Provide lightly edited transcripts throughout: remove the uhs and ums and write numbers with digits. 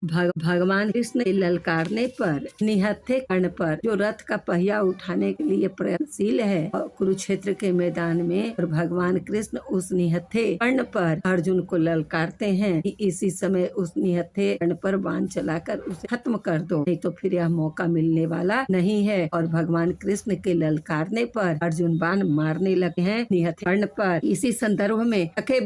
भगवान कृष्ण के ललकारने पर निहत्थे कर्ण पर जो रथ का पहिया उठाने के लिए प्रयत्नशील है और कुरुक्षेत्र के मैदान में, और भगवान कृष्ण उस निहत्थे कर्ण पर अर्जुन को ललकारते हैं कि इसी समय उस निहत्थे कर्ण पर बाण चलाकर उसे खत्म कर दो, नहीं तो फिर यह मौका मिलने वाला नहीं है। और भगवान कृष्ण के ललकारने पर अर्जुन बाण मारने लगे हैं निहत्थे कर्ण पर। इसी संदर्भ में के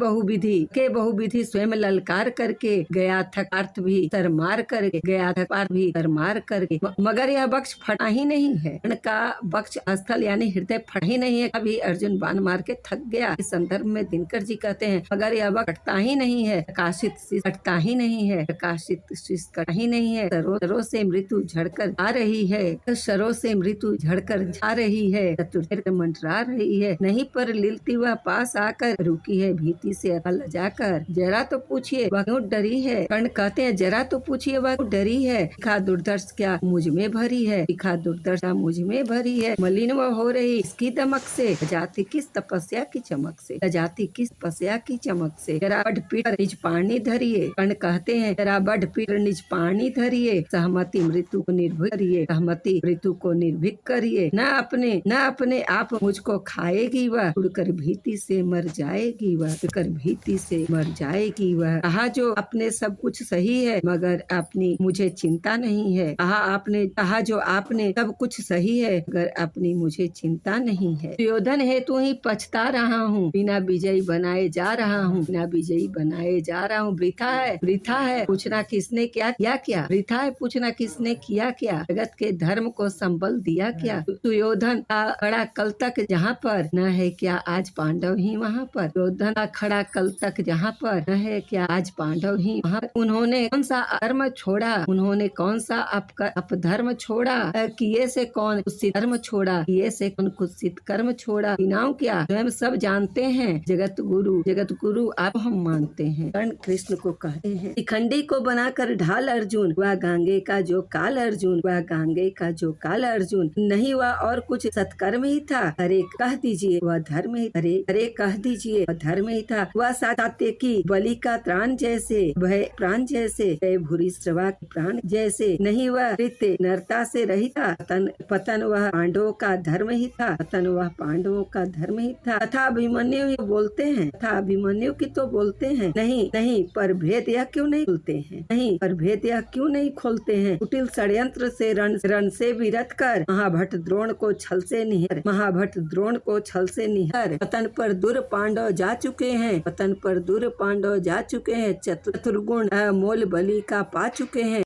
बहुविधि स्वयं ललकार करके गया था अर्थ भी मार करके गया था पार भी मार करके, मगर यह बक्ष फटा ही नहीं है। कर्ण का बक्ष स्थल यानी हृदय फटा ही नहीं है। अभी अर्जुन बाण मार के थक गया। इस संदर्भ में दिनकर जी कहते हैं मगर यह बक्ष फटता ही नहीं है, प्रकाशित शीश कटता ही नहीं है, प्रकाशित शीश कटा ही नहीं है। सरों से मृत्यु झड़कर आ रही है, सरों से मृत्यु झड़कर जा रही है, चतुर्थ मंडरा रही है, नहीं पर लिलती वह पास आकर रुकी है भीति से जाकर। जरा तो पूछिए वह क्यों डरी है। कर्ण कहते हैं जरा तो पूछिए वह डरी है। दिखा दुर्दर्श क्या मुझ में भरी है, दिखा दुर्दशा मुझ में भरी है। मलिन वह हो रही इसकी दमक से, जाति किस तपस्या की चमक से, जाति किस तपस्या की चमक से। जरा बढ़ पीट निज पानी धरिए। कर्ण कहते हैं जरा बढ़ पीट निज पानी धरिए, सहमति मृत्यु को निर्भीक करिए, सहमति मृत्यु को निर्भीक करिए। न अपने आप मुझको खाएगी वह, उड़कर भीति से मर जाएगी वह, उड़कर भीति से मर जाएगी वह। कहा जो अपने सब कुछ सही है मगर अपनी मुझे चिंता नहीं है। कहा जो आपने सब कुछ सही है मगर अपनी मुझे चिंता नहीं है। दुर्योधन है तू ही पछता रहा हूँ, बिना विजयी बनाए जा रहा हूँ, बिना विजयी बनाए जा रहा हूँ। वृथा है पूछना किसने क्या किया, वृथा है पूछना किसने किया क्या, जगत के धर्म को संबल दिया क्या। दुर्योधन का खड़ा कल तक जहाँ पर न है क्या आज पांडव ही वहाँ पर, दुर्योधन का खड़ा कल तक जहाँ पर न है क्या आज पांडव ही वहाँ। उन्होंने कौन सा धर्म छोड़ा, उन्होंने कौन सा अपधर्म छोड़ा, किए से कौन कुत्सित धर्म छोड़ा, किए से कौन कुत्सित कर्म छोड़ा। बिनाऊ क्या स्वयं सब जानते हैं, जगत गुरु आप हम मानते हैं। कर्ण कृष्ण को कहते हैं शिखंडी को बनाकर ढाल अर्जुन, वह गांगे का जो काल अर्जुन, वह गांगे का जो काल अर्जुन। नहीं वह और कुछ सत्कर्म ही था, अरे कह दीजिए वह धर्म ही, अरे कह दीजिए वह धर्म ही था। वह सात्य की बलि का त्राण जैसे, भय प्राण जैसे, भूरी श्रवा प्राण जैसे। नहीं वह कृत्य नरता से रहित था, पतन वह पांडवों का धर्म ही था, पतन वह पांडवों का धर्म ही था। तथा अभिमन्यु ही बोलते हैं, तथा अभिमन्यु की तो बोलते हैं, नहीं पर भेद यह क्यों नहीं खोलते हैं, नहीं पर भेद यह क्यों नहीं खोलते हैं। कुटिल षड्यंत्र से रण से विरत कर, महाभट्ट द्रोण को छल से निहर, महाभट्ट द्रोण को छल से निहर। पतन पर दूर पांडव जा चुके हैं, पतन पर दूर पांडव जा चुके हैं, चतुर्गुण मोल बलि का पा चुके हैं।